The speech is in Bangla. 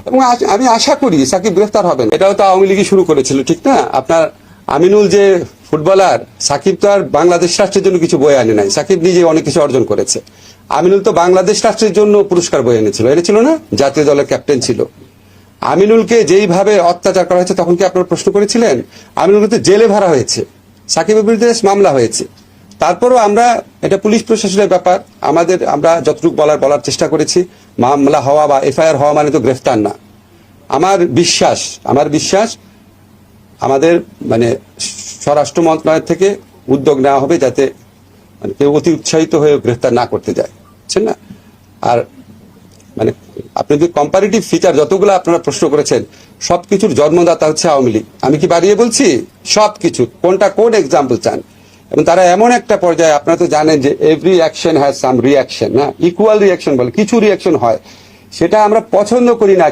এবং আমি আশা করি সাকিব গ্রেফতার হবেন। এটাও তো আওয়ামী লীগই শুরু করেছিল, ঠিক না? আপনার আমিনুল যে ফুটবলার, সাকিব তো আর বাংলাদেশ রাষ্ট্রের জন্য কিছু বয়ে আনে নাই, সাকিব নিজে অনেক কিছু অর্জন করেছে। আমিনুল তো বাংলাদেশ রাষ্ট্রের জন্য পুরস্কার বয়ে এনেছিল না? জাতীয় দলের ক্যাপ্টেন ছিল। আমিনুলকে যেইভাবে অত্যাচার করা হয়েছে তখন কি আপনারা প্রশ্ন করেছিলেন? আমিনুলকে তো জেলে ভরা হয়েছে, সাকিবের বিরুদ্ধে মামলা হয়েছে। তারপরও আমরা, এটা পুলিশ প্রশাসনের ব্যাপার, আমরা যতটুকু বলার চেষ্টা করেছি। মামলা হওয়া বা এফআইআর হওয়া মানে তো গ্রেফতার না। আমার বিশ্বাস আমাদের মানে স্বরাষ্ট্র মন্ত্রণালয় থেকে উদ্যোগ নেওয়া হবে যাতে মানে কেউ অতি উৎসাহিত হয়ে গ্রেফতার না করতে যায়, বুঝছেন না? আর মানে আপনি যদি কম্পারেটিভ ফিচার যতগুলো আপনারা প্রশ্ন করেছেন, সবকিছুর জন্মদাতা হচ্ছে আওয়ামী লীগ। আমি কি বাড়িয়ে বলছি? সবকিছু কোন এক্সাম্পল চান? এবং তারা এমন একটা পর্যায়ে, আপনারা তো জানেন যে every action has some reaction, না ইকুয়াল রিয়াকশন বলে কিছু রিয়াকশন হয়, সেটা আমরা পছন্দ করি না।